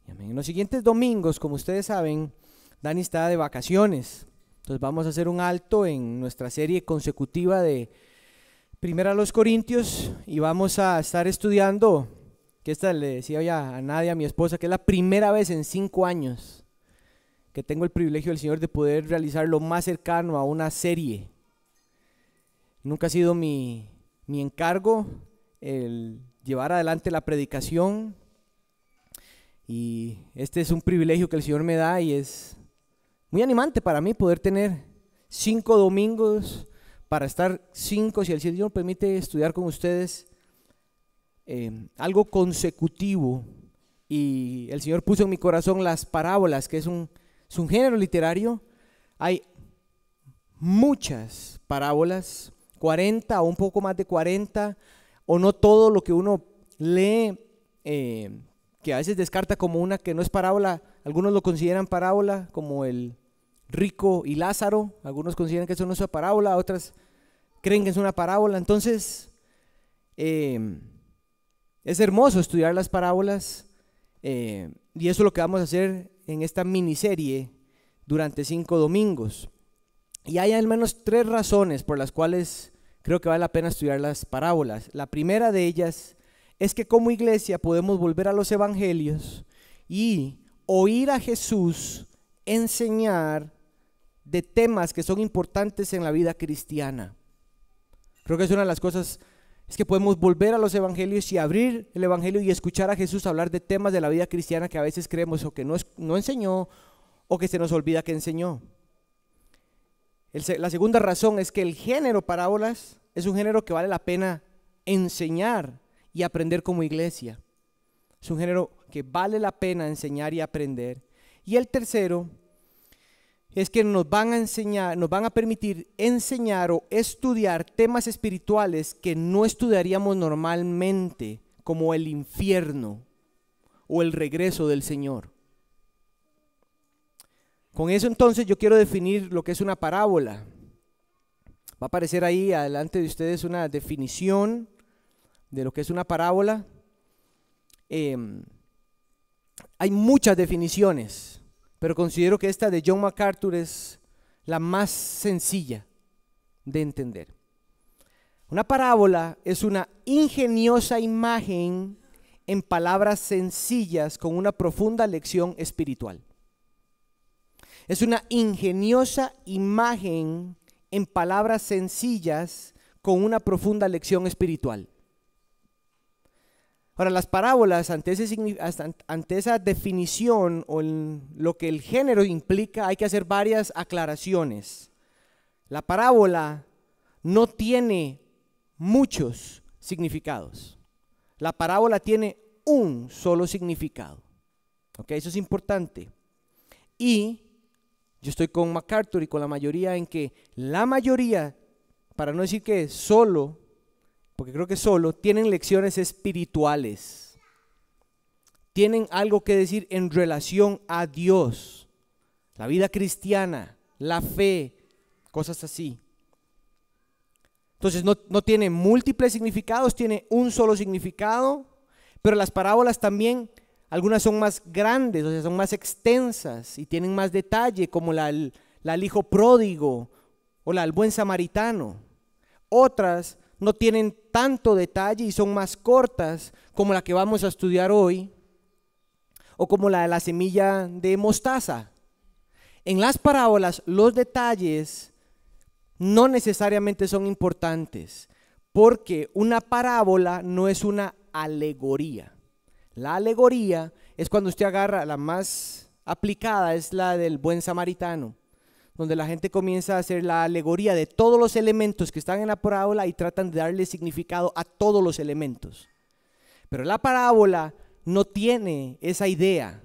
En los siguientes domingos, como ustedes saben, Dani está de vacaciones. Entonces vamos a hacer un alto en nuestra serie consecutiva de Primera a los Corintios y vamos a estar estudiando, que esta le decía ya a Nadia, a mi esposa, que es la primera vez en 5 años que tengo el privilegio del Señor de poder realizar lo más cercano a una serie. Nunca ha sido mi encargo el llevar adelante la predicación, y este es un privilegio que el Señor me da y es muy animante para mí poder tener 5 domingos para estar 5, si el Señor permite, estudiar con ustedes algo consecutivo. Y el Señor puso en mi corazón las parábolas, que es un género literario. Hay muchas parábolas, 40 o un poco más de 40, o no todo lo que uno lee, que a veces descarta como una que no es parábola. Algunos lo consideran parábola, como el rico y Lázaro. Algunos consideran que eso no es una parábola, otras creen que es una parábola. Entonces es hermoso estudiar las parábolas, y eso es lo que vamos a hacer en esta miniserie durante 5 domingos. Y hay al menos 3 razones por las cuales creo que vale la pena estudiar las parábolas. La primera de ellas es que como iglesia podemos volver a los evangelios y oír a Jesús enseñar de temas que son importantes en la vida cristiana. Creo que es una de las cosas, es que podemos volver a los evangelios y abrir el evangelio y escuchar a Jesús hablar de temas de la vida cristiana que a veces creemos o que no enseñó, o que se nos olvida que enseñó. La segunda razón es que el género parábolas es un género que vale la pena enseñar y aprender como iglesia. Es un género que vale la pena enseñar y aprender. Y el tercero es que nos van a permitir enseñar o estudiar temas espirituales que no estudiaríamos normalmente, como el infierno o el regreso del Señor. Con eso entonces yo quiero definir lo que es una parábola. Va a aparecer ahí adelante de ustedes una definición de lo que es una parábola. Hay muchas definiciones, pero considero que esta de John MacArthur es la más sencilla de entender. Una parábola es una ingeniosa imagen en palabras sencillas con una profunda lección espiritual. Es una ingeniosa imagen en palabras sencillas con una profunda lección espiritual. Ahora, las parábolas, ante esa definición o lo que el género implica, hay que hacer varias aclaraciones. La parábola no tiene muchos significados. La parábola tiene un solo significado. ¿Ok? Eso es importante. Y yo estoy con MacArthur y con la mayoría en que la mayoría, para no decir que solo, porque creo que solo, tienen lecciones espirituales. Tienen algo que decir en relación a Dios, la vida cristiana, la fe, cosas así. Entonces no tiene múltiples significados, tiene un solo significado, pero las parábolas también, algunas son más grandes, o sea, son más extensas y tienen más detalle, como la del hijo pródigo o la del buen samaritano. Otras no tienen tanto detalle y son más cortas, como la que vamos a estudiar hoy, o como la de la semilla de mostaza. En las parábolas los detalles no necesariamente son importantes, porque una parábola no es una alegoría. La alegoría es cuando usted agarra, la más aplicada es la del buen samaritano, donde la gente comienza a hacer la alegoría de todos los elementos que están en la parábola y tratan de darle significado a todos los elementos. Pero la parábola no tiene esa idea.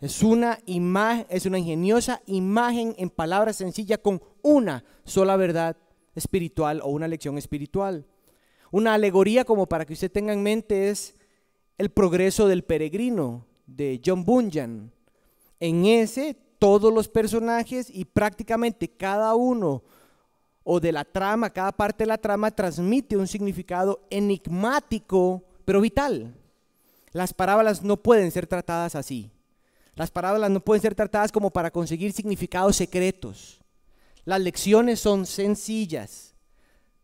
Es una ingeniosa imagen en palabras sencillas con una sola verdad espiritual o una lección espiritual. Una alegoría, como para que usted tenga en mente, es El progreso del peregrino de John Bunyan. En ese, todos los personajes y prácticamente cada uno o de la trama, cada parte de la trama transmite un significado enigmático, pero vital. Las parábolas no pueden ser tratadas así. Las parábolas no pueden ser tratadas como para conseguir significados secretos. Las lecciones son sencillas,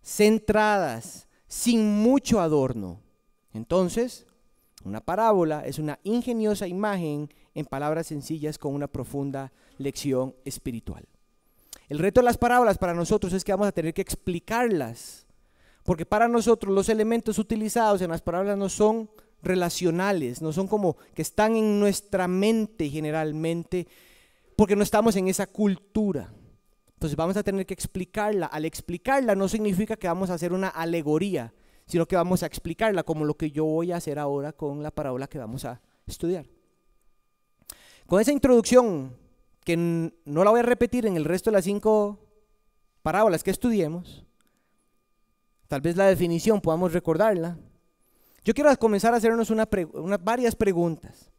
centradas, sin mucho adorno. Entonces, una parábola es una ingeniosa imagen en palabras sencillas con una profunda lección espiritual. El reto de las parábolas para nosotros es que vamos a tener que explicarlas, porque para nosotros los elementos utilizados en las parábolas no son relacionales, no son como que están en nuestra mente generalmente, porque no estamos en esa cultura. Entonces vamos a tener que explicarla. Al explicarla no significa que vamos a hacer una alegoría, sino que vamos a explicarla como lo que yo voy a hacer ahora con la parábola que vamos a estudiar. Con esa introducción, que no la voy a repetir en el resto de las 5 parábolas que estudiemos, tal vez la definición podamos recordarla. Yo quiero comenzar a hacernos varias preguntas.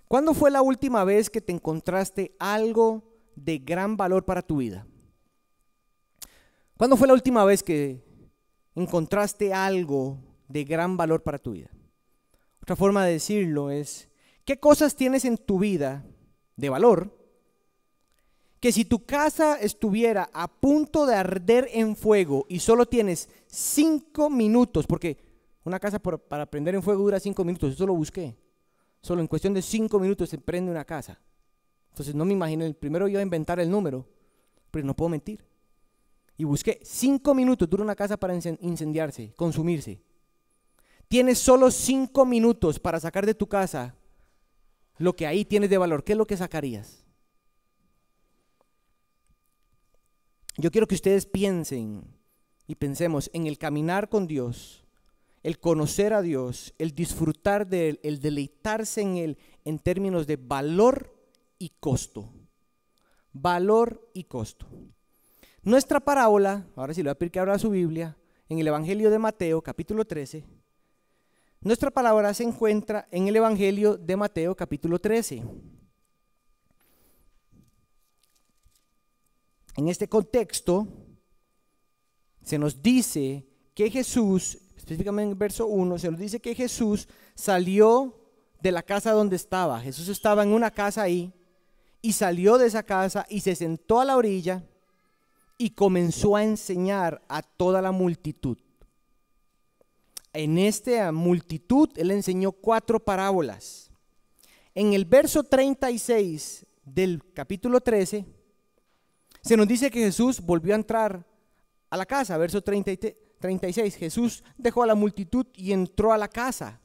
¿Cuándo fue la última vez que te encontraste algo de gran valor para tu vida? ¿Cuándo fue la última vez que encontraste algo de gran valor para tu vida? Otra forma de decirlo es, ¿qué cosas tienes en tu vida de valor que si tu casa estuviera a punto de arder en fuego y solo tienes 5 minutos, porque una casa para prender en fuego dura 5 minutos, eso lo busqué, solo en cuestión de 5 minutos se prende una casa. Entonces no me imaginé, primero iba a inventar el número, pero no puedo mentir. Y busqué, 5 minutos dura una casa para incendiarse, consumirse. Tienes solo 5 minutos para sacar de tu casa lo que ahí tienes de valor. ¿Qué es lo que sacarías? Yo quiero que ustedes piensen y pensemos en el caminar con Dios, el conocer a Dios, el disfrutar de Él, el deleitarse en Él en términos de valor y costo. Valor y costo. Nuestra parábola, ahora sí le voy a pedir que abra su Biblia, en el Evangelio de Mateo, capítulo 13. Nuestra parábola se encuentra en el Evangelio de Mateo, capítulo 13. En este contexto, se nos dice que Jesús, específicamente en el verso 1, se nos dice que Jesús salió de la casa donde estaba. Jesús estaba en una casa ahí y salió de esa casa y se sentó a la orilla y comenzó a enseñar a toda la multitud. En esta multitud Él enseñó 4 parábolas. En el verso 36 del capítulo 13, se nos dice que Jesús volvió a entrar a la casa, verso 36. Jesús dejó a la multitud y entró a la casa.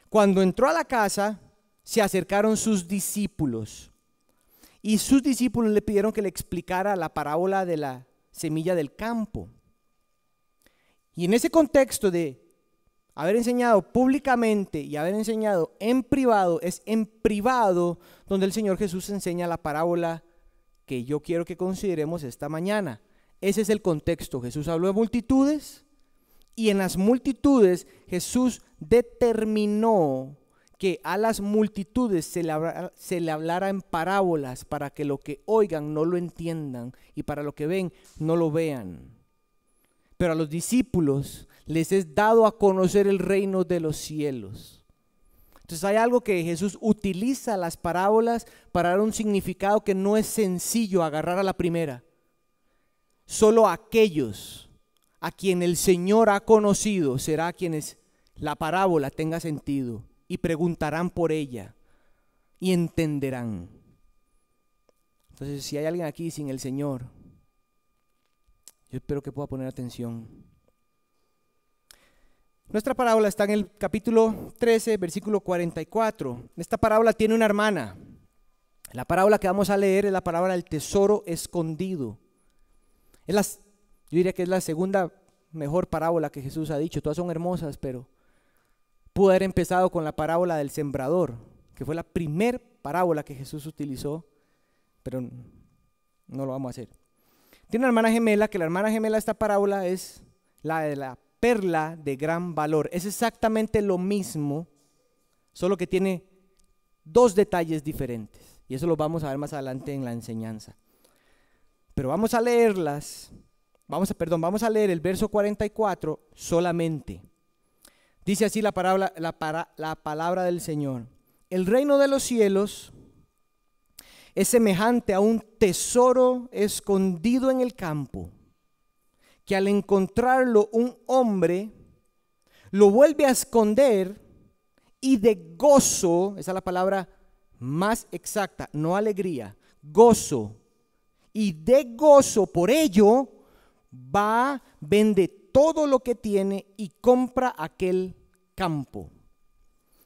Cuando entró a la casa, se acercaron sus discípulos. Y sus discípulos le pidieron que le explicara la parábola de la semilla del campo. Y en ese contexto de haber enseñado públicamente y haber enseñado en privado, es en privado donde el Señor Jesús enseña la parábola que yo quiero que consideremos esta mañana. Ese es el contexto. Jesús habló de multitudes y en las multitudes Jesús determinó que a las multitudes se le hablara en parábolas para que lo que oigan no lo entiendan y para lo que ven no lo vean. Pero a los discípulos les es dado a conocer el reino de los cielos. Entonces hay algo que Jesús utiliza las parábolas para dar un significado que no es sencillo agarrar a la primera. Solo aquellos a quien el Señor ha conocido será a quienes la parábola tenga sentido y preguntarán por ella y entenderán. Entonces si hay alguien aquí sin el Señor, yo espero que pueda poner atención. Nuestra parábola está en el capítulo 13, versículo 44. Esta parábola tiene una hermana. La parábola que vamos a leer es la parábola del tesoro escondido. Yo diría que es la segunda mejor parábola que Jesús ha dicho. Todas son hermosas, pero pudo haber empezado con la parábola del sembrador, que fue la primer parábola que Jesús utilizó, pero no lo vamos a hacer. Tiene una hermana gemela, que la hermana gemela de esta parábola es la de la perla de gran valor. Es exactamente lo mismo, solo que tiene 2 detalles diferentes. Y eso lo vamos a ver más adelante en la enseñanza. Pero vamos a leerlas vamos a leer el verso 44 solamente. Dice así la palabra del Señor. El reino de los cielos es semejante a un tesoro escondido en el campo, que al encontrarlo un hombre lo vuelve a esconder y de gozo, esa es la palabra más exacta, no alegría, gozo, y de gozo por ello va, vende todo lo que tiene y compra aquel campo.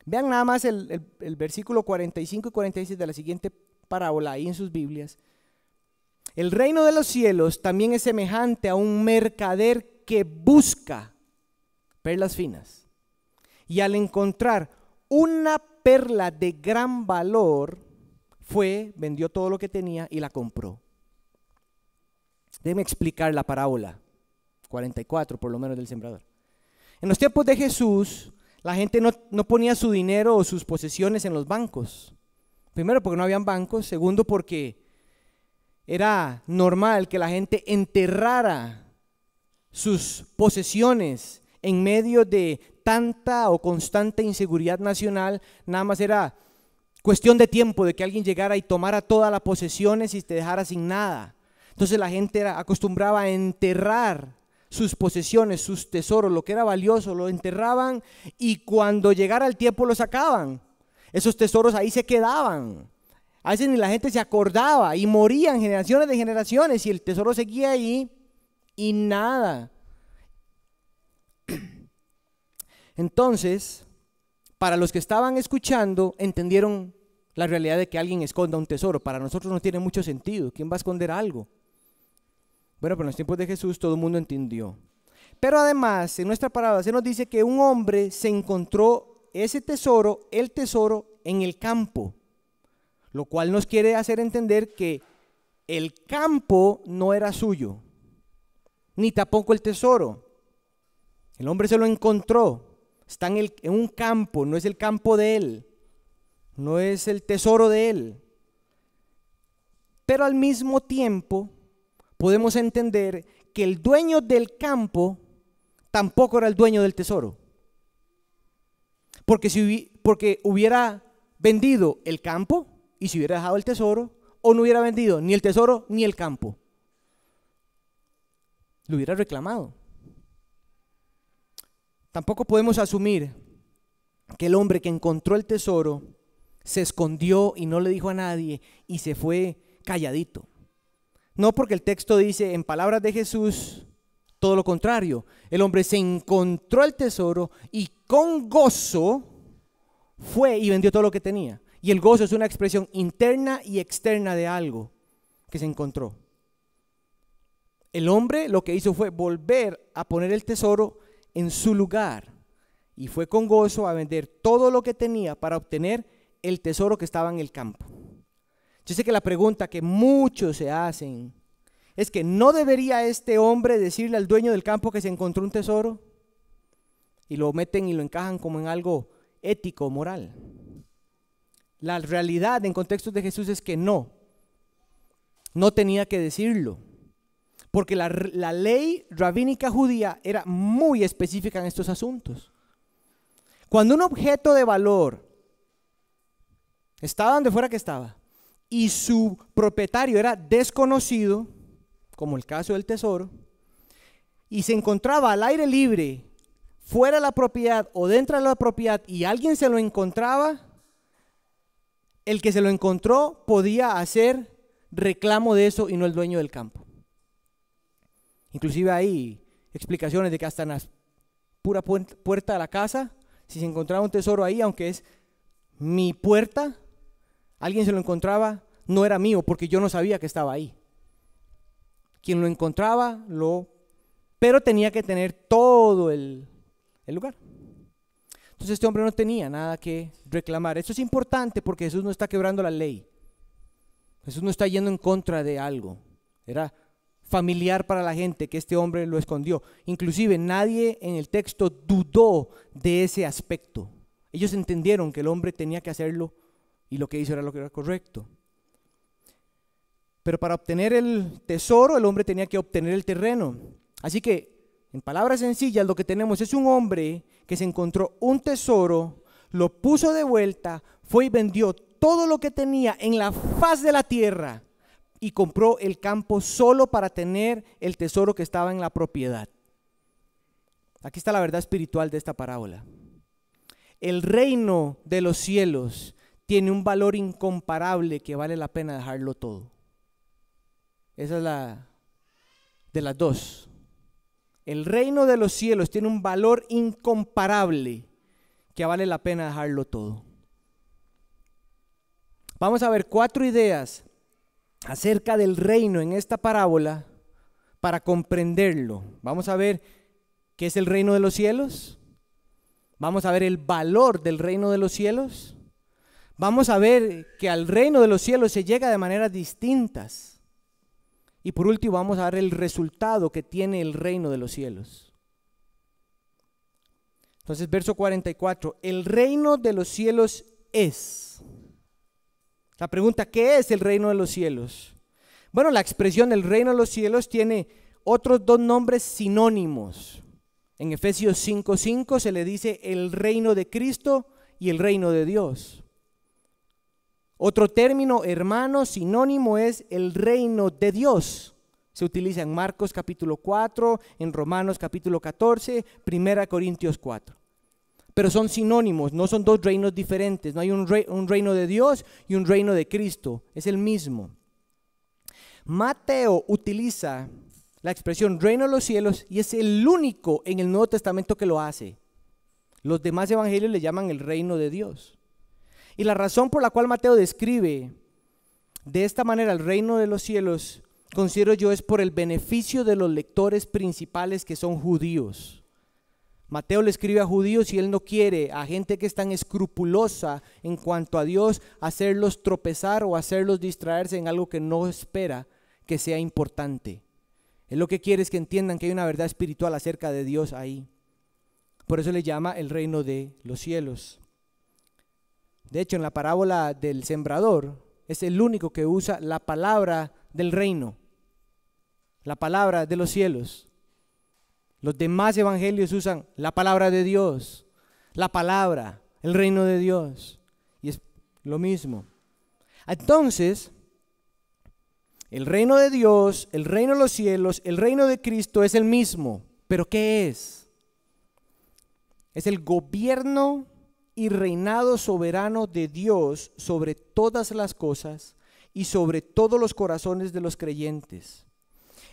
Vean nada más el versículo 45 y 46 de la siguiente parábola ahí en sus Biblias. El reino de los cielos también es semejante a un mercader que busca perlas finas, y al encontrar una perla de gran valor, vendió todo lo que tenía y la compró. Déjenme explicar la parábola 44 por lo menos del sembrador. En los tiempos de Jesús, la gente no ponía su dinero o sus posesiones en los bancos. Primero, porque no habían bancos. Segundo, porque era normal que la gente enterrara sus posesiones en medio de tanta o constante inseguridad nacional. Nada más era cuestión de tiempo de que alguien llegara y tomara todas las posesiones y te dejara sin nada. Entonces la gente acostumbraba a enterrar sus posesiones, sus tesoros, lo que era valioso, lo enterraban y cuando llegara el tiempo lo sacaban. Esos tesoros ahí se quedaban. A veces ni la gente se acordaba y morían generaciones de generaciones y el tesoro seguía ahí y nada. Entonces, para los que estaban escuchando, entendieron la realidad de que alguien esconda un tesoro. Para nosotros no tiene mucho sentido. ¿Quién va a esconder algo? Bueno, pero en los tiempos de Jesús todo el mundo entendió. Pero además, en nuestra parábola se nos dice que un hombre se encontró ese tesoro, el tesoro, en el campo. Lo cual nos quiere hacer entender que el campo no era suyo, ni tampoco el tesoro. El hombre se lo encontró. Está en un campo, no es el campo de él, no es el tesoro de él. Pero al mismo tiempo podemos entender que el dueño del campo tampoco era el dueño del tesoro. Porque hubiera vendido el campo y se hubiera dejado el tesoro, o no hubiera vendido ni el tesoro ni el campo. Lo hubiera reclamado. Tampoco podemos asumir que el hombre que encontró el tesoro se escondió y no le dijo a nadie y se fue calladito. No, porque el texto dice en palabras de Jesús todo lo contrario. El hombre se encontró el tesoro y con gozo fue y vendió todo lo que tenía. Y el gozo es una expresión interna y externa de algo que se encontró. El hombre lo que hizo fue volver a poner el tesoro en su lugar y fue con gozo a vender todo lo que tenía para obtener el tesoro que estaba en el campo. Yo sé que la pregunta que muchos se hacen es que ¿no debería este hombre decirle al dueño del campo que se encontró un tesoro? Y lo meten y lo encajan como en algo ético, moral. La realidad en contextos de Jesús es que no tenía que decirlo. Porque la ley rabínica judía era muy específica en estos asuntos. Cuando un objeto de valor estaba donde fuera que estaba y su propietario era desconocido, como el caso del tesoro, y se encontraba al aire libre, fuera de la propiedad o dentro de la propiedad y alguien se lo encontraba, el que se lo encontró podía hacer reclamo de eso y no el dueño del campo. Inclusive hay explicaciones de que hasta en la pura puerta de la casa, si se encontraba un tesoro ahí, aunque es mi puerta, alguien se lo encontraba, no era mío porque yo no sabía que estaba ahí. Quien lo encontraba, pero tenía que tener todo el lugar. Entonces este hombre no tenía nada que reclamar. Esto es importante porque Jesús no está quebrando la ley. Jesús no está yendo en contra de algo. Era familiar para la gente que este hombre lo escondió. Inclusive nadie en el texto dudó de ese aspecto. Ellos entendieron que el hombre tenía que hacerlo y lo que hizo era lo que era correcto. Pero para obtener el tesoro, el hombre tenía que obtener el terreno. Así que, en palabras sencillas, lo que tenemos es un hombre que se encontró un tesoro, lo puso de vuelta, fue y vendió todo lo que tenía en la faz de la tierra y compró el campo solo para tener el tesoro que estaba en la propiedad. Aquí está la verdad espiritual de esta parábola. El reino de los cielos tiene un valor incomparable que vale la pena dejarlo todo. Esa es la de las dos. El reino de los cielos tiene un valor incomparable que vale la pena dejarlo todo. Vamos a ver 4 ideas acerca del reino en esta parábola para comprenderlo. Vamos a ver qué es el reino de los cielos. Vamos a ver el valor del reino de los cielos. Vamos a ver que al reino de los cielos se llega de maneras distintas. Y por último vamos a ver el resultado que tiene el reino de los cielos. Entonces, verso 44, el reino de los cielos es. La pregunta, ¿qué es el reino de los cielos? Bueno, la expresión del reino de los cielos tiene otros 2 nombres sinónimos. En Efesios 5:5 se le dice el reino de Cristo y el reino de Dios. Otro término, hermano, sinónimo es el reino de Dios. Se utiliza en Marcos capítulo 4, en Romanos capítulo 14, 1 Corintios 4. Pero son sinónimos, no son 2 reinos diferentes. No hay un reino de Dios y un reino de Cristo, es el mismo. Mateo utiliza la expresión reino de los cielos y es el único en el Nuevo Testamento que lo hace. Los demás evangelios le llaman el reino de Dios. Y la razón por la cual Mateo describe de esta manera el reino de los cielos, considero yo, es por el beneficio de los lectores principales que son judíos. Mateo le escribe a judíos y él no quiere a gente que es tan escrupulosa en cuanto a Dios hacerlos tropezar o hacerlos distraerse en algo que no espera que sea importante. Él lo que quiere es que entiendan que hay una verdad espiritual acerca de Dios ahí. Por eso le llama el reino de los cielos. De hecho, en la parábola del sembrador, es el único que usa la palabra del reino, la palabra de los cielos. Los demás evangelios usan la palabra de Dios, la palabra, el reino de Dios. Y es lo mismo. Entonces, el reino de Dios, el reino de los cielos, el reino de Cristo es el mismo. ¿Pero qué es? Es el gobierno y reinado soberano de Dios sobre todas las cosas y sobre todos los corazones de los creyentes.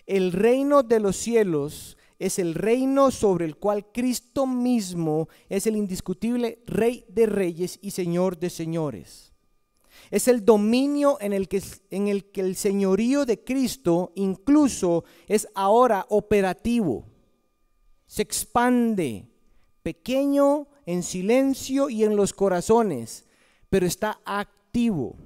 El reino de los cielos es el reino sobre el cual Cristo mismo es el indiscutible Rey de reyes y Señor de señores. Es el dominio en el que el señorío de Cristo incluso es ahora operativo. Se expande, pequeño, en silencio y en los corazones, pero está activo.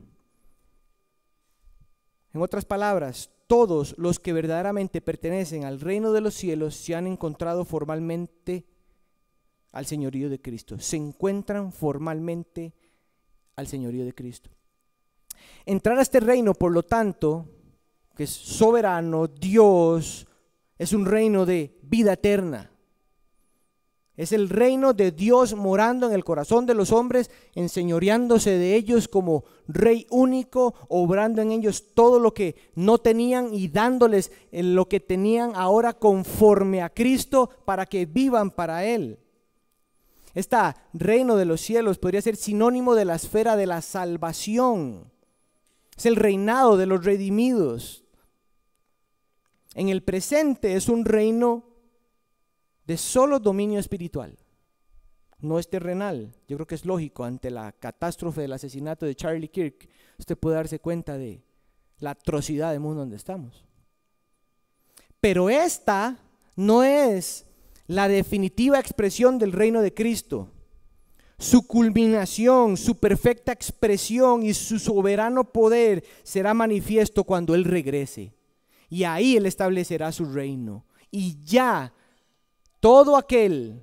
En otras palabras, todos los que verdaderamente pertenecen al reino de los cielos se han encontrado formalmente al señorío de Cristo. Se encuentran formalmente al señorío de Cristo. Entrar a este reino, por lo tanto, que es soberano, Dios, es un reino de vida eterna. Es el reino de Dios morando en el corazón de los hombres, enseñoreándose de ellos como Rey único, obrando en ellos todo lo que no tenían y dándoles lo que tenían ahora conforme a Cristo para que vivan para Él. Este reino de los cielos podría ser sinónimo de la esfera de la salvación. Es el reinado de los redimidos. En el presente es un reino de solo dominio espiritual, no es terrenal. Yo creo que es lógico ante la catástrofe del asesinato de Charlie Kirk. Usted puede darse cuenta de la atrocidad del mundo donde estamos. Pero esta no es la definitiva expresión del reino de Cristo. Su culminación, su perfecta expresión y su soberano poder será manifiesto cuando Él regrese. Y ahí Él establecerá su reino. Y ya todo aquel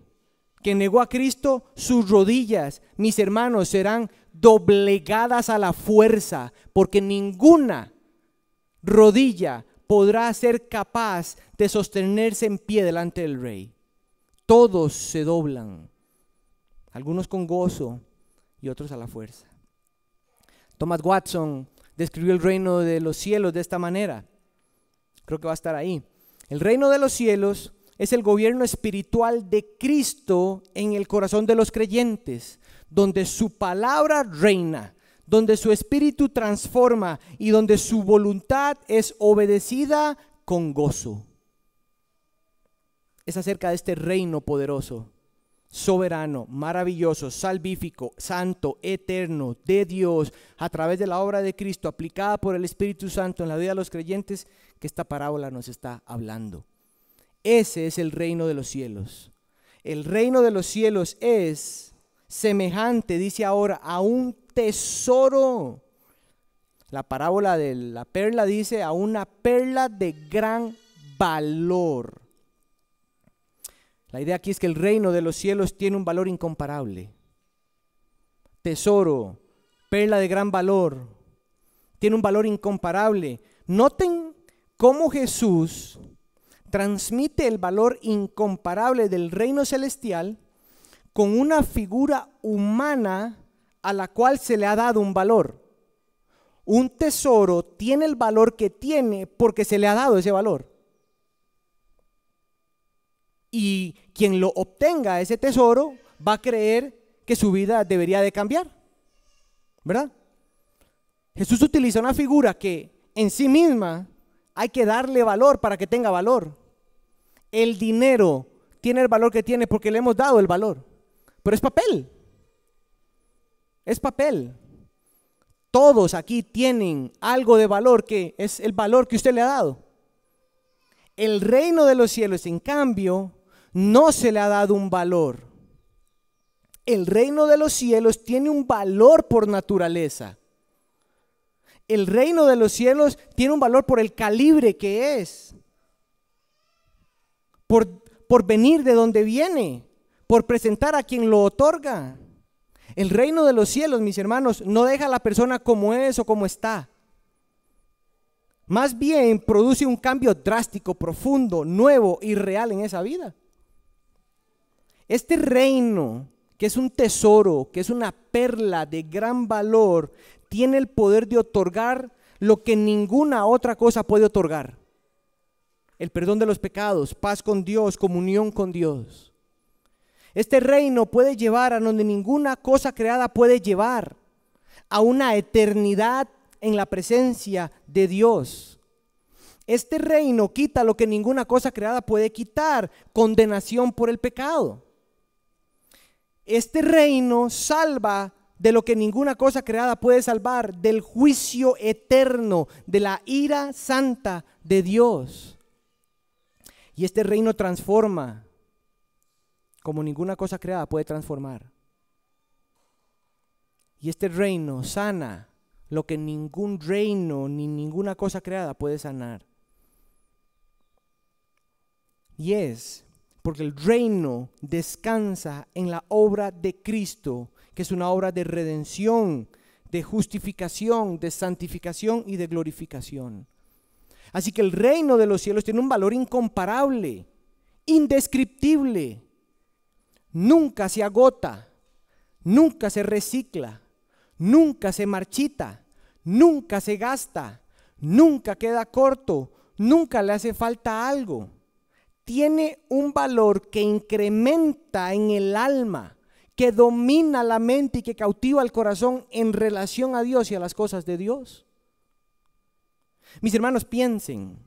que negó a Cristo, sus rodillas, mis hermanos, serán doblegadas a la fuerza, porque ninguna rodilla podrá ser capaz de sostenerse en pie delante del Rey. Todos se doblan, algunos con gozo y otros a la fuerza. Thomas Watson describió el reino de los cielos de esta manera. Creo que va a estar ahí. El reino de los cielos es el gobierno espiritual de Cristo en el corazón de los creyentes, donde su palabra reina, donde su espíritu transforma y donde su voluntad es obedecida con gozo. Es acerca de este reino poderoso, soberano, maravilloso, salvífico, santo, eterno, de Dios, a través de la obra de Cristo, aplicada por el Espíritu Santo en la vida de los creyentes, que esta parábola nos está hablando. Ese es el reino de los cielos. El reino de los cielos es semejante, dice ahora, a un tesoro. La parábola de la perla dice a una perla de gran valor. La idea aquí es que el reino de los cielos tiene un valor incomparable. Tesoro, perla de gran valor, tiene un valor incomparable. Noten cómo Jesús transmite el valor incomparable del reino celestial con una figura humana a la cual se le ha dado un valor. Un tesoro tiene el valor que tiene porque se le ha dado ese valor. Y quien lo obtenga, ese tesoro, va a creer que su vida debería de cambiar, ¿verdad? Jesús utiliza una figura que en sí misma hay que darle valor para que tenga valor. El dinero tiene el valor que tiene porque le hemos dado el valor, pero es papel. Es papel. Todos aquí tienen algo de valor que es el valor que usted le ha dado. El reino de los cielos, en cambio, no se le ha dado un valor. El reino de los cielos tiene un valor por naturaleza. El reino de los cielos tiene un valor por el calibre que es, por venir de donde viene, por presentar a quien lo otorga. El reino de los cielos, mis hermanos, no deja a la persona como es o como está. Más bien produce un cambio drástico, profundo, nuevo y real en esa vida. Este reino, que es un tesoro, que es una perla de gran valor, tiene el poder de otorgar lo que ninguna otra cosa puede otorgar. El perdón de los pecados, paz con Dios, comunión con Dios. Este reino puede llevar a donde ninguna cosa creada puede llevar, a una eternidad en la presencia de Dios. Este reino quita lo que ninguna cosa creada puede quitar, condenación por el pecado. Este reino salva de lo que ninguna cosa creada puede salvar, del juicio eterno, de la ira santa de Dios. Y este reino transforma como ninguna cosa creada puede transformar. Y este reino sana lo que ningún reino ni ninguna cosa creada puede sanar. Y es porque el reino descansa en la obra de Cristo, que es una obra de redención, de justificación, de santificación y de glorificación. Así que el reino de los cielos tiene un valor incomparable, indescriptible. Nunca se agota, nunca se recicla, nunca se marchita, nunca se gasta, nunca queda corto, nunca le hace falta algo. Tiene un valor que incrementa en el alma, que domina la mente y que cautiva el corazón en relación a Dios y a las cosas de Dios. Mis hermanos, piensen,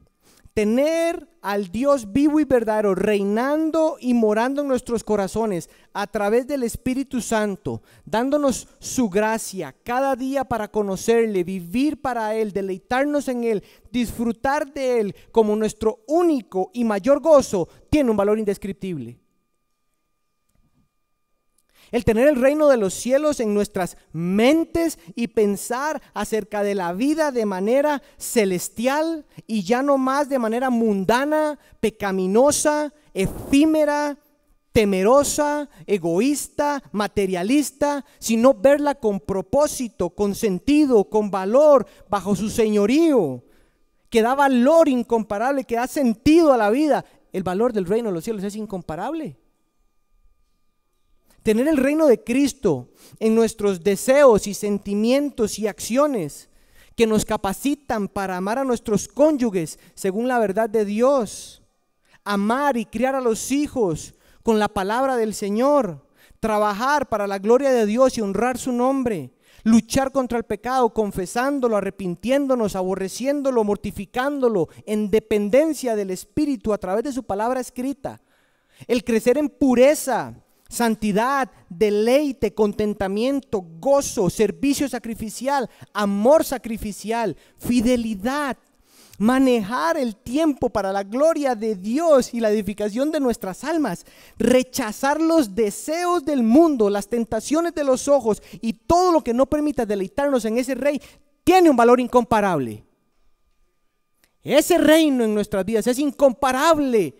tener al Dios vivo y verdadero reinando y morando en nuestros corazones a través del Espíritu Santo, dándonos su gracia cada día para conocerle, vivir para Él, deleitarnos en Él, disfrutar de Él como nuestro único y mayor gozo, tiene un valor indescriptible. El tener el reino de los cielos en nuestras mentes y pensar acerca de la vida de manera celestial y ya no más de manera mundana, pecaminosa, efímera, temerosa, egoísta, materialista, sino verla con propósito, con sentido, con valor, bajo su señorío, que da valor incomparable, que da sentido a la vida. El valor del reino de los cielos es incomparable. Tener el reino de Cristo en nuestros deseos y sentimientos y acciones que nos capacitan para amar a nuestros cónyuges según la verdad de Dios, amar y criar a los hijos con la palabra del Señor, trabajar para la gloria de Dios y honrar su nombre, luchar contra el pecado, confesándolo, arrepintiéndonos, aborreciéndolo, mortificándolo, en dependencia del Espíritu a través de su palabra escrita, el crecer en pureza, santidad, deleite, contentamiento, gozo, servicio sacrificial, amor sacrificial, fidelidad, manejar el tiempo para la gloria de Dios y la edificación de nuestras almas, rechazar los deseos del mundo, las tentaciones de los ojos y todo lo que no permita deleitarnos en ese rey, tiene un valor incomparable. Ese reino en nuestras vidas es incomparable,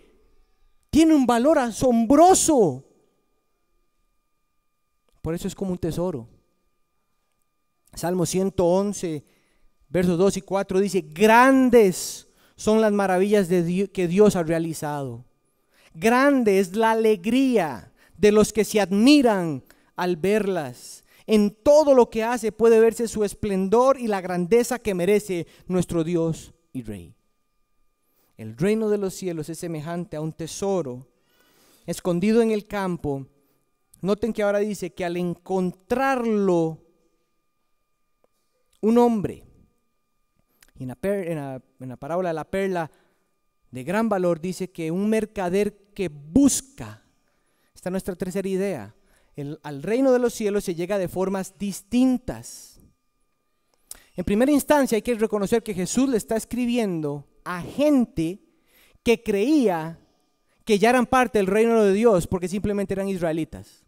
tiene un valor asombroso. Por eso es como un tesoro. Salmo 111, versos 2 y 4 dice: grandes son las maravillas de Dios, que Dios ha realizado. Grande es la alegría de los que se admiran al verlas. En todo lo que hace puede verse su esplendor y la grandeza que merece nuestro Dios y Rey. El reino de los cielos es semejante a un tesoro escondido en el campo. Noten que ahora dice que al encontrarlo un hombre, en la parábola de la perla de gran valor dice que un mercader que busca, esta es nuestra tercera idea, al reino de los cielos se llega de formas distintas. En primera instancia hay que reconocer que Jesús le está escribiendo a gente que creía que ya eran parte del reino de Dios porque simplemente eran israelitas.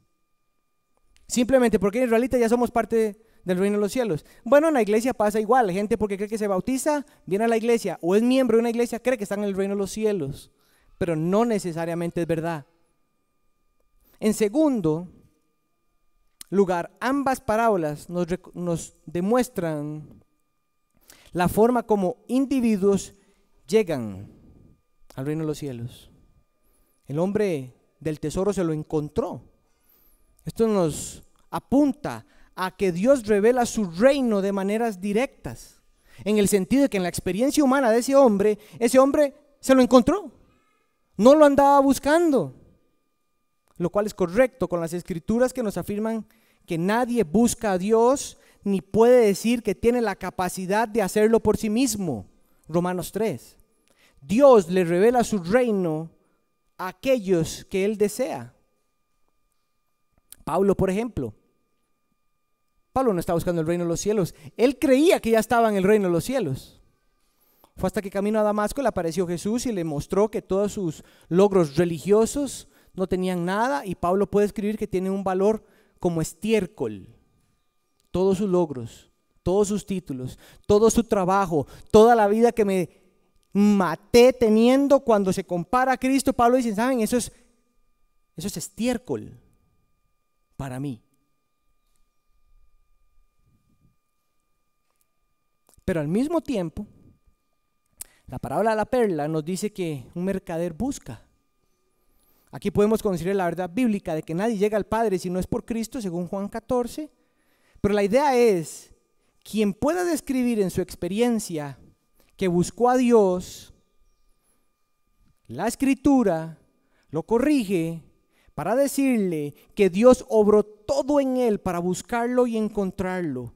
Simplemente porque israelitas ya somos parte del reino de los cielos. Bueno, en la iglesia pasa igual. La gente porque cree que se bautiza, viene a la iglesia o es miembro de una iglesia, cree que están en el reino de los cielos. Pero no necesariamente es verdad. En segundo lugar, ambas parábolas nos demuestran la forma como individuos llegan al reino de los cielos. El hombre del tesoro se lo encontró. Esto nos apunta a que Dios revela su reino de maneras directas, en el sentido de que en la experiencia humana de ese hombre se lo encontró, no lo andaba buscando, lo cual es correcto con las escrituras que nos afirman que nadie busca a Dios ni puede decir que tiene la capacidad de hacerlo por sí mismo. Romanos 3. Dios le revela su reino a aquellos que Él desea. Pablo, por ejemplo, Pablo no estaba buscando el reino de los cielos. Él creía que ya estaba en el reino de los cielos. Fue hasta que camino a Damasco le apareció Jesús y le mostró que todos sus logros religiosos no tenían nada, y Pablo puede escribir que tiene un valor como estiércol. Todos sus logros, todos sus títulos, todo su trabajo, toda la vida que me maté teniendo, cuando se compara a Cristo, Pablo dice: ¿saben? Eso es estiércol para mí. Pero al mismo tiempo, la parábola de la perla nos dice que un mercader busca. Aquí podemos considerar la verdad bíblica de que nadie llega al Padre si no es por Cristo, según Juan 14. Pero la idea es, quien pueda describir en su experiencia que buscó a Dios, la Escritura lo corrige para decirle que Dios obró todo en él para buscarlo y encontrarlo,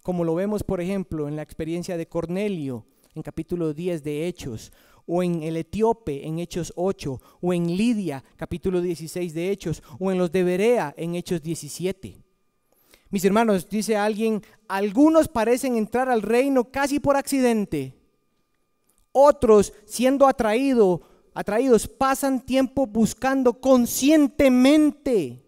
como lo vemos por ejemplo en la experiencia de Cornelio en capítulo 10 de Hechos, o en el etíope en Hechos 8, o en Lidia capítulo 16 de Hechos, o en los de Berea en Hechos 17. Mis hermanos, dice alguien, algunos parecen entrar al reino casi por accidente, otros siendo atraídos pasan tiempo buscando conscientemente.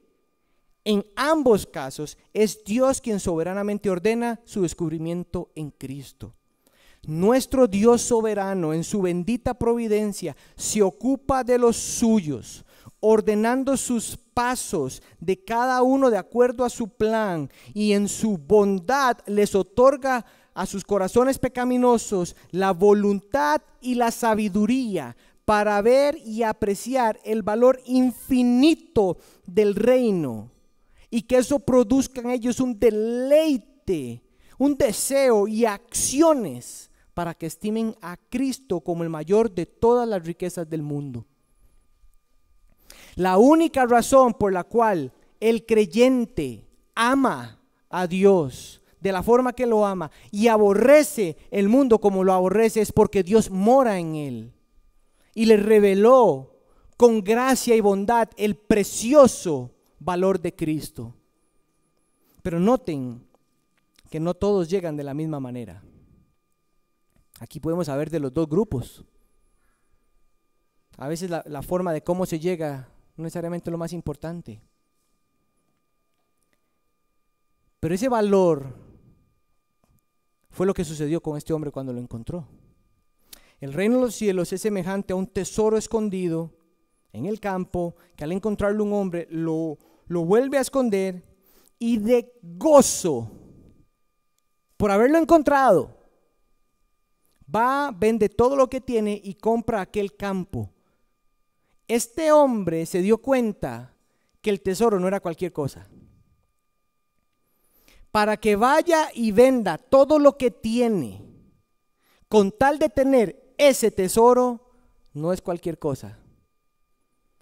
En ambos casos es Dios quien soberanamente ordena su descubrimiento en Cristo. Nuestro Dios soberano en su bendita providencia se ocupa de los suyos, ordenando sus pasos de cada uno de acuerdo a su plan, y en su bondad les otorga a sus corazones pecaminosos la voluntad y la sabiduría para ver y apreciar el valor infinito del reino, y que eso produzca en ellos un deleite, un deseo y acciones para que estimen a Cristo como el mayor de todas las riquezas del mundo. La única razón por la cual el creyente ama a Dios de la forma que lo ama y aborrece el mundo como lo aborrece es porque Dios mora en él y le reveló con gracia y bondad el precioso valor de Cristo. Pero noten que no todos llegan de la misma manera. Aquí podemos saber de los dos grupos. A veces la forma de cómo se llega no necesariamente es lo más importante. Pero ese valor fue lo que sucedió con este hombre cuando lo encontró. El reino de los cielos es semejante a un tesoro escondido en el campo, que al encontrarlo un hombre lo vuelve a esconder, y de gozo por haberlo encontrado va, vende todo lo que tiene y compra aquel campo. Este hombre se dio cuenta que el tesoro no era cualquier cosa. Para que vaya y venda todo lo que tiene con tal de tener ese tesoro, no es cualquier cosa.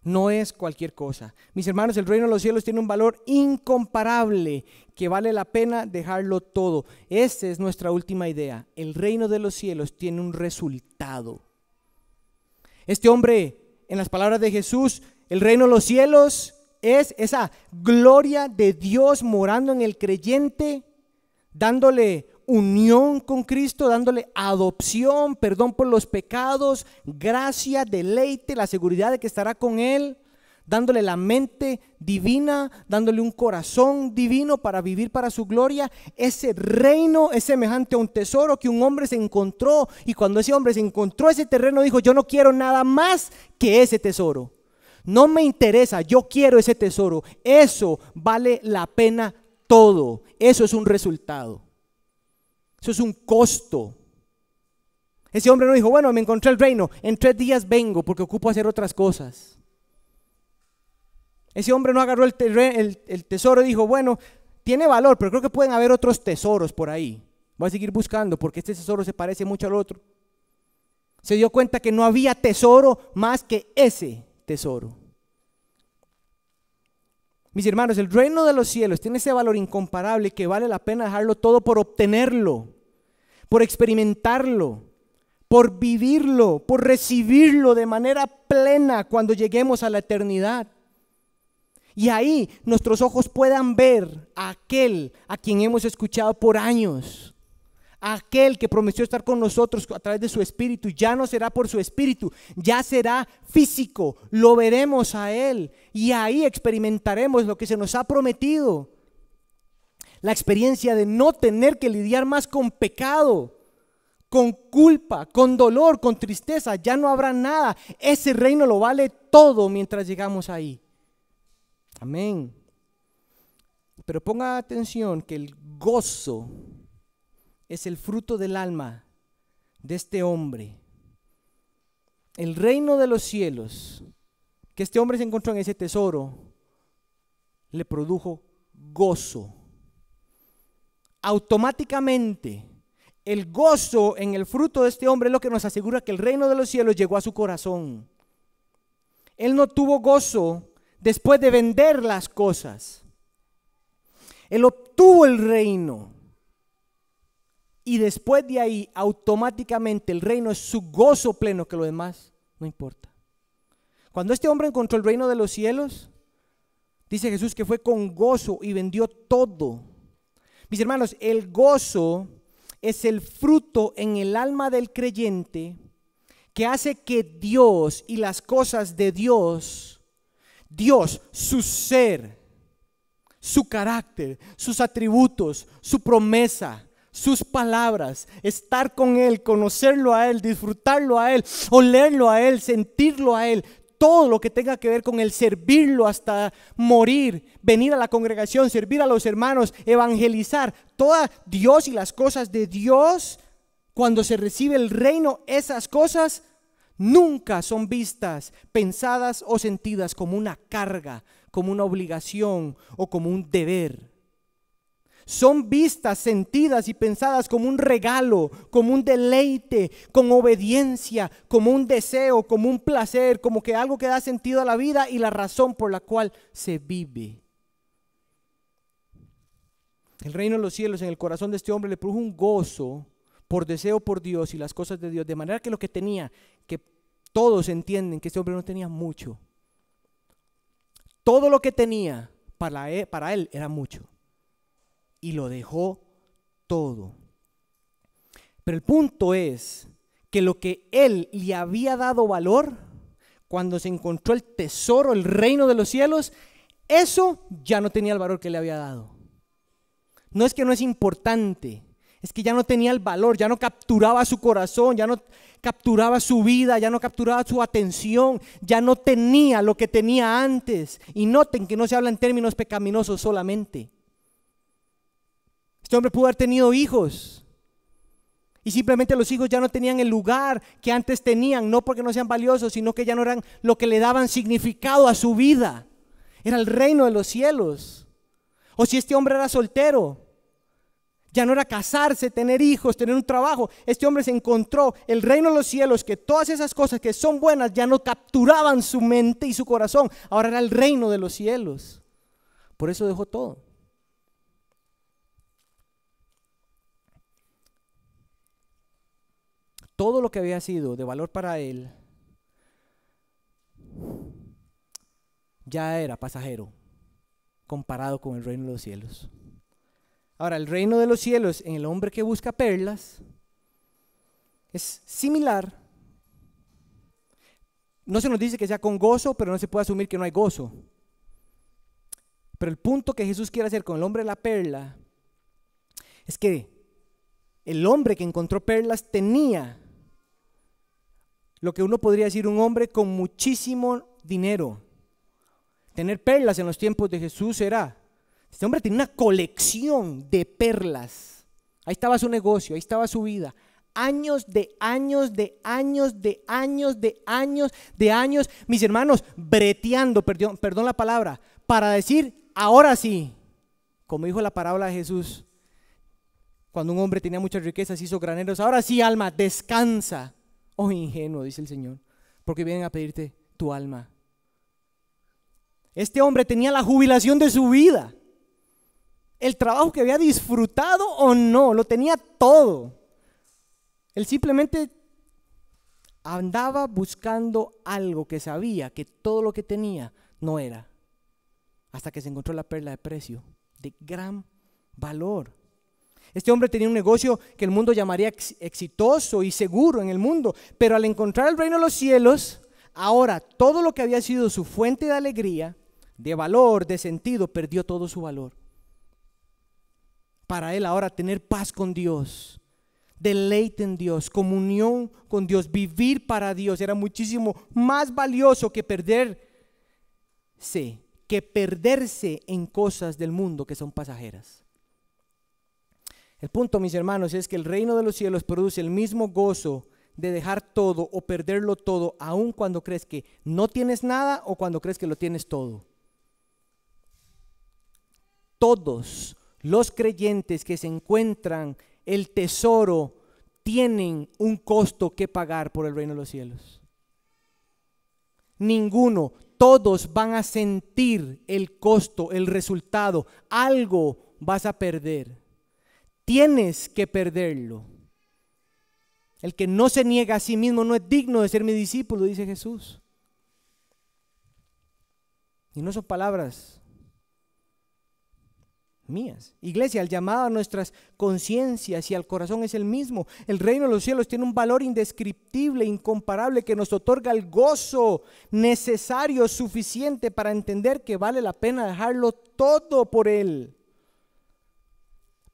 No es cualquier cosa. Mis hermanos, el reino de los cielos tiene un valor incomparable que vale la pena dejarlo todo. Esta es nuestra última idea. El reino de los cielos tiene un resultado. Este hombre, en las palabras de Jesús, el reino de los cielos es esa gloria de Dios morando en el creyente, dándole unión con Cristo, dándole adopción, perdón por los pecados, gracia, deleite, la seguridad de que estará con Él, dándole la mente divina, dándole un corazón divino para vivir para su gloria. Ese reino es semejante a un tesoro que un hombre se encontró, y cuando ese hombre se encontró ese terreno dijo: yo no quiero nada más que ese tesoro. No me interesa, yo quiero ese tesoro. Eso vale la pena todo. Eso es un resultado. Eso es un costo. Ese hombre no dijo: bueno, me encontré el reino, en 3 días vengo porque ocupo hacer otras cosas. Ese hombre no agarró el tesoro y dijo: bueno, tiene valor, pero creo que pueden haber otros tesoros por ahí. Voy a seguir buscando porque este tesoro se parece mucho al otro. Se dio cuenta que no había tesoro más que ese tesoro. Mis hermanos, el reino de los cielos tiene ese valor incomparable que vale la pena dejarlo todo por obtenerlo, por experimentarlo, por vivirlo, por recibirlo de manera plena cuando lleguemos a la eternidad. Y ahí nuestros ojos puedan ver a aquel a quien hemos escuchado por años, a aquel que prometió estar con nosotros a través de su espíritu. Ya no será por su espíritu, ya será físico, lo veremos a Él y ahí experimentaremos lo que se nos ha prometido. La experiencia de no tener que lidiar más con pecado, con culpa, con dolor, con tristeza. Ya no habrá nada. Ese reino lo vale todo mientras llegamos ahí. Amén. Pero ponga atención que el gozo es el fruto del alma de este hombre. El reino de los cielos, que este hombre se encontró en ese tesoro, le produjo gozo. Automáticamente, el gozo en el fruto de este hombre es lo que nos asegura que el reino de los cielos llegó a su corazón. Él no tuvo gozo después de vender las cosas. Él obtuvo el reino. Y después de ahí, automáticamente el reino es su gozo pleno, que lo demás no importa. Cuando este hombre encontró el reino de los cielos, dice Jesús que fue con gozo y vendió todo. Mis hermanos, el gozo es el fruto en el alma del creyente que hace que Dios y las cosas de Dios, su ser, su carácter, sus atributos, su promesa, sus palabras, estar con Él, conocerlo a Él, disfrutarlo a Él, olerlo a Él, sentirlo a Él, todo lo que tenga que ver con el servirlo hasta morir, venir a la congregación, servir a los hermanos, evangelizar, toda Dios y las cosas de Dios, cuando se recibe el reino, esas cosas nunca son vistas, pensadas o sentidas como una carga, como una obligación o como un deber. Son vistas, sentidas y pensadas como un regalo, como un deleite, con obediencia, como un deseo, como un placer, como que algo que da sentido a la vida y la razón por la cual se vive. El reino de los cielos en el corazón de este hombre le produjo un gozo por deseo por Dios y las cosas de Dios, de manera que lo que tenía, que todos entienden que este hombre no tenía mucho. Todo lo que tenía para él era mucho. Y lo dejó todo. Pero el punto es que lo que él le había dado valor, cuando se encontró el tesoro, el reino de los cielos, eso ya no tenía el valor que le había dado. No es que no es importante, es que ya no tenía el valor, ya no capturaba su corazón, ya no capturaba su vida, ya no capturaba su atención, ya no tenía lo que tenía antes. Y noten que no se habla en términos pecaminosos solamente. Este hombre pudo haber tenido hijos y simplemente los hijos ya no tenían el lugar que antes tenían, no porque no sean valiosos, sino que ya no eran lo que le daban significado a su vida. Era el reino de los cielos. O si este hombre era soltero, ya no era casarse, tener hijos, tener un trabajo. Este hombre se encontró el reino de los cielos, que todas esas cosas que son buenas ya no capturaban su mente y su corazón. Ahora era el reino de los cielos. Por eso dejó todo. Todo lo que había sido de valor para él ya era pasajero comparado con el reino de los cielos. Ahora, el reino de los cielos en el hombre que busca perlas es similar. No se nos dice que sea con gozo, pero no se puede asumir que no hay gozo. Pero el punto que Jesús quiere hacer con el hombre de la perla es que el hombre que encontró perlas tenía lo que uno podría decir un hombre con muchísimo dinero. Tener perlas en los tiempos de Jesús era, este hombre tenía una colección de perlas. Ahí estaba su negocio, ahí estaba su vida. Años de años, de años, de años, de años, de años. Mis hermanos, breteando, perdón la palabra, para decir, ahora sí, como dijo la parábola de Jesús, cuando un hombre tenía muchas riquezas, hizo graneros. Ahora sí, alma, descansa. Oh, ingenuo, dice el Señor, porque vienen a pedirte tu alma. Este hombre tenía la jubilación de su vida. El trabajo que había disfrutado o no, lo tenía todo. Él simplemente andaba buscando algo que sabía que todo lo que tenía no era. Hasta que se encontró la perla de precio, de gran valor. Este hombre tenía un negocio que el mundo llamaría exitoso y seguro en el mundo, pero al encontrar el reino de los cielos, ahora todo lo que había sido su fuente de alegría, de valor, de sentido, perdió todo su valor. Para él ahora tener paz con Dios, deleite en Dios, comunión con Dios, vivir para Dios, era muchísimo más valioso que perderse en cosas del mundo que son pasajeras. El punto, mis hermanos, es que el reino de los cielos produce el mismo gozo de dejar todo o perderlo todo, aun cuando crees que no tienes nada o cuando crees que lo tienes todo. Todos los creyentes que se encuentran el tesoro tienen un costo que pagar por el reino de los cielos. Ninguno, todos van a sentir el costo, el resultado. Algo vas a perder. Tienes que perderlo. El que no se niega a sí mismo no es digno de ser mi discípulo, dice Jesús. Y no son palabras mías. Iglesia, el llamado a nuestras conciencias y al corazón es el mismo. El reino de los cielos tiene un valor indescriptible, incomparable, que nos otorga el gozo necesario, suficiente para entender que vale la pena dejarlo todo por Él.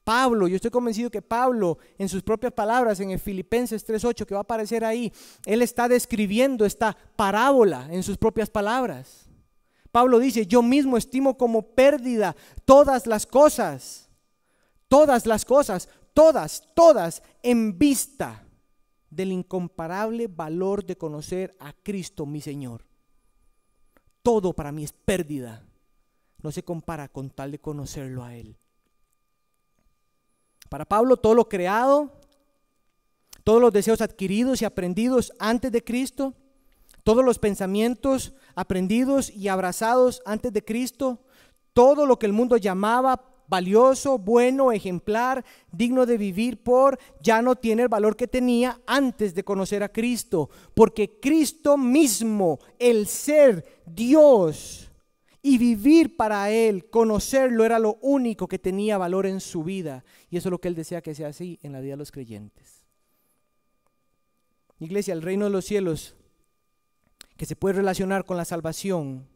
Pablo, yo estoy convencido que Pablo, en sus propias palabras, en el Filipenses 3:8, que va a aparecer ahí, él está describiendo esta parábola en sus propias palabras. Pablo dice: yo mismo estimo como pérdida todas las cosas, todas, en vista del incomparable valor de conocer a Cristo mi Señor. Todo para mí es pérdida, no se compara con tal de conocerlo a Él. Para Pablo, todo lo creado, todos los deseos adquiridos y aprendidos antes de Cristo, todos los pensamientos aprendidos y abrazados antes de Cristo, todo lo que el mundo llamaba valioso, bueno, ejemplar, digno de vivir por, ya no tiene el valor que tenía antes de conocer a Cristo, porque Cristo mismo, el ser Dios, y vivir para Él, conocerlo, era lo único que tenía valor en su vida. Y eso es lo que Él desea que sea así en la vida de los creyentes. Iglesia, el reino de los cielos, que se puede relacionar con la salvación,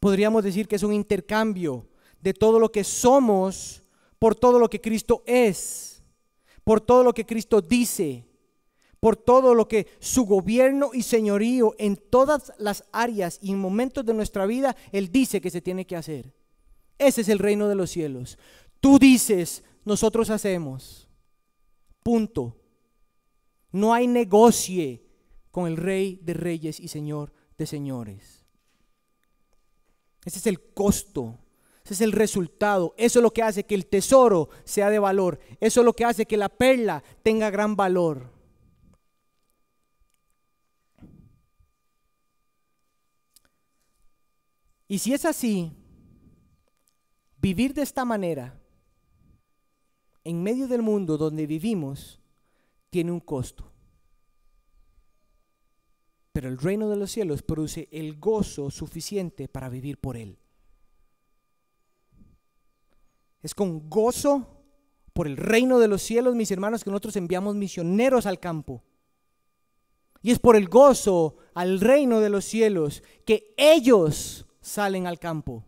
podríamos decir que es un intercambio de todo lo que somos por todo lo que Cristo es, por todo lo que Cristo dice, por todo lo que su gobierno y señorío en todas las áreas y momentos de nuestra vida, Él dice que se tiene que hacer. Ese es el reino de los cielos. Tú dices, nosotros hacemos. Punto. No hay negocie con el Rey de Reyes y Señor de Señores. Ese es el costo. Ese es el resultado. Eso es lo que hace que el tesoro sea de valor. Eso es lo que hace que la perla tenga gran valor. Y si es así, vivir de esta manera, en medio del mundo donde vivimos, tiene un costo. Pero el reino de los cielos produce el gozo suficiente para vivir por él. Es con gozo por el reino de los cielos, mis hermanos, que nosotros enviamos misioneros al campo. Y es por el gozo al reino de los cielos que ellos salen al campo.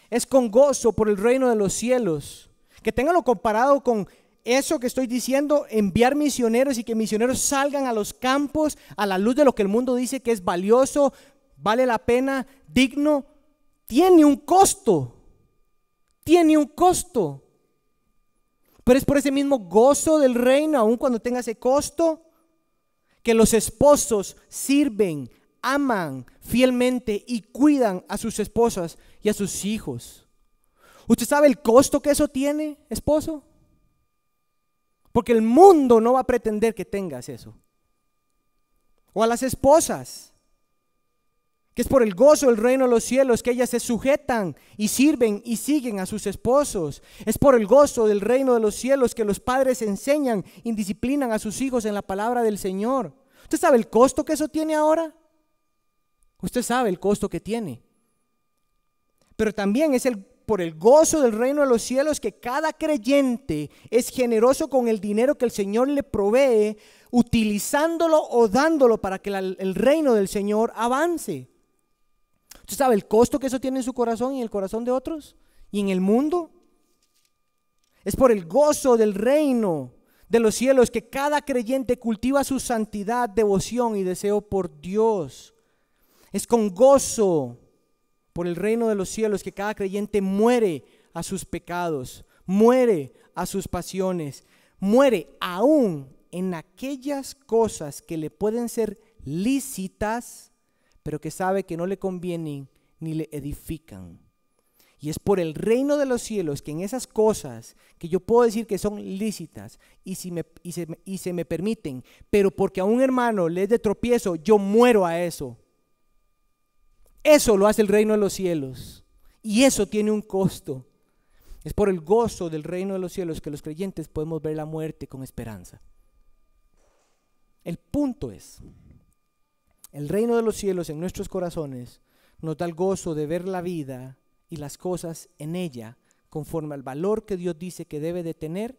Es con gozo por el reino de los cielos, que ténganlo comparado con eso que estoy diciendo, enviar misioneros y que misioneros salgan a los campos a la luz de lo que el mundo dice que es valioso, vale la pena, digno, tiene un costo, pero es por ese mismo gozo del reino, aun cuando tenga ese costo, que los esposos sirven, aman fielmente y cuidan a sus esposas y a sus hijos. ¿Usted sabe el costo que eso tiene, esposo? Porque el mundo no va a pretender que tengas eso. O a las esposas, que es por el gozo del reino de los cielos que ellas se sujetan y sirven y siguen a sus esposos. Es por el gozo del reino de los cielos que los padres enseñan y disciplinan a sus hijos en la palabra del Señor. ¿Usted sabe el costo que eso tiene ahora? Usted sabe el costo que tiene. Pero también es por el gozo del reino de los cielos que cada creyente es generoso con el dinero que el Señor le provee, utilizándolo o dándolo para que el reino del Señor avance. ¿Usted sabe el costo que eso tiene en su corazón y en el corazón de otros? ¿Y en el mundo? Es por el gozo del reino de los cielos que cada creyente cultiva su santidad, devoción y deseo por Dios. Es con gozo por el reino de los cielos que cada creyente muere a sus pecados, muere a sus pasiones, muere aún en aquellas cosas que le pueden ser lícitas, pero que sabe que no le convienen ni le edifican. Y es por el reino de los cielos que en esas cosas que yo puedo decir que son lícitas y se me permiten, pero porque a un hermano le es de tropiezo, yo muero a eso. Eso lo hace el reino de los cielos y eso tiene un costo. Es por el gozo del reino de los cielos que los creyentes podemos ver la muerte con esperanza. El punto es, el reino de los cielos en nuestros corazones nos da el gozo de ver la vida y las cosas en ella conforme al valor que Dios dice que debe de tener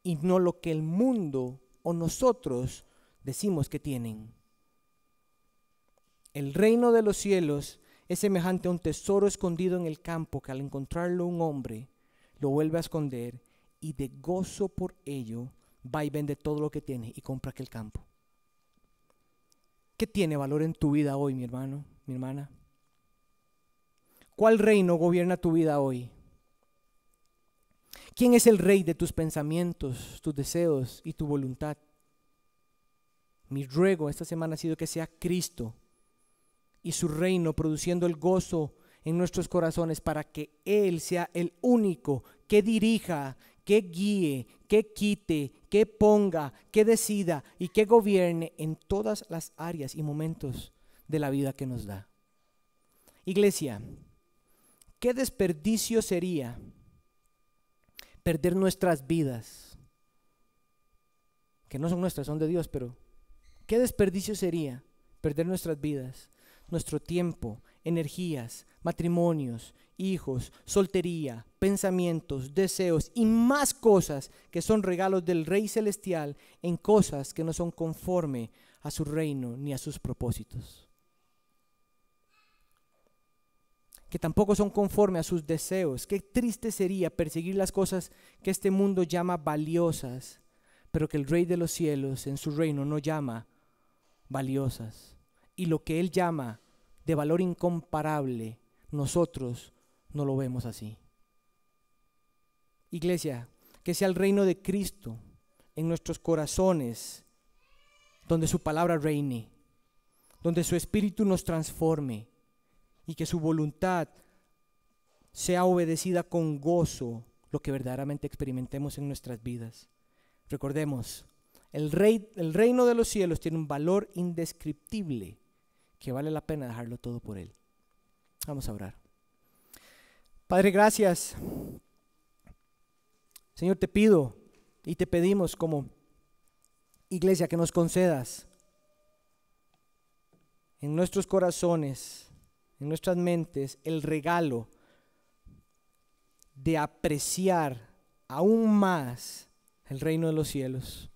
y no lo que el mundo o nosotros decimos que tienen. El reino de los cielos es semejante a un tesoro escondido en el campo que al encontrarlo un hombre lo vuelve a esconder y de gozo por ello va y vende todo lo que tiene y compra aquel campo. ¿Qué tiene valor en tu vida hoy, mi hermano, mi hermana? ¿Cuál reino gobierna tu vida hoy? ¿Quién es el rey de tus pensamientos, tus deseos y tu voluntad? Mi ruego esta semana ha sido que sea Cristo y su reino produciendo el gozo en nuestros corazones para que Él sea el único que dirija, que guíe, que quite, que ponga, que decida y que gobierne en todas las áreas y momentos de la vida que nos da. Iglesia, ¿qué desperdicio sería perder nuestras vidas? Que no son nuestras, son de Dios, pero ¿qué desperdicio sería perder nuestras vidas, nuestro tiempo, energías, matrimonios, hijos, soltería, pensamientos, deseos y más cosas que son regalos del Rey Celestial en cosas que no son conforme a su reino ni a sus propósitos? Que tampoco son conforme a sus deseos. Qué triste sería perseguir las cosas que este mundo llama valiosas, pero que el Rey de los cielos en su reino no llama valiosas. Y lo que Él llama de valor incomparable, nosotros no lo vemos así. Iglesia, que sea el reino de Cristo en nuestros corazones, donde su palabra reine, donde su espíritu nos transforme y que su voluntad sea obedecida con gozo, lo que verdaderamente experimentemos en nuestras vidas. Recordemos, el reino de los cielos tiene un valor indescriptible que vale la pena dejarlo todo por Él. Vamos a orar. Padre, gracias. Señor, te pido y te pedimos como iglesia que nos concedas en nuestros corazones, en nuestras mentes, el regalo de apreciar aún más el reino de los cielos.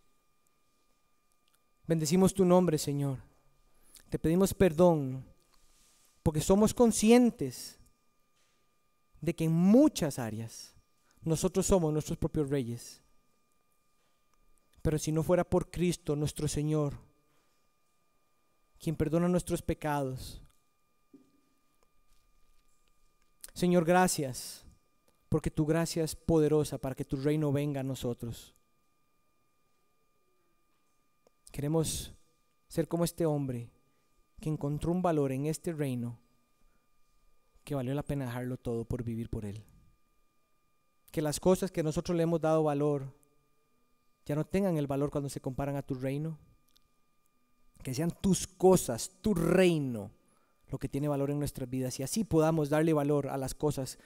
Bendecimos tu nombre, Señor. Te pedimos perdón porque somos conscientes de que en muchas áreas nosotros somos nuestros propios reyes. Pero si no fuera por Cristo, nuestro Señor, quien perdona nuestros pecados. Señor, gracias, porque tu gracia es poderosa para que tu reino venga a nosotros. Queremos ser como este hombre que encontró un valor en este reino que valió la pena dejarlo todo por vivir por Él. Que las cosas que nosotros le hemos dado valor ya no tengan el valor cuando se comparan a tu reino. Que sean tus cosas, tu reino, lo que tiene valor en nuestras vidas, y así podamos darle valor a las cosas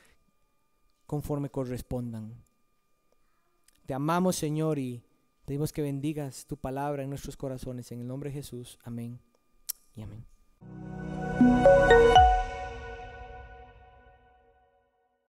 conforme correspondan. Te amamos, Señor, y pedimos que bendigas tu palabra en nuestros corazones. En el nombre de Jesús, amén y amén.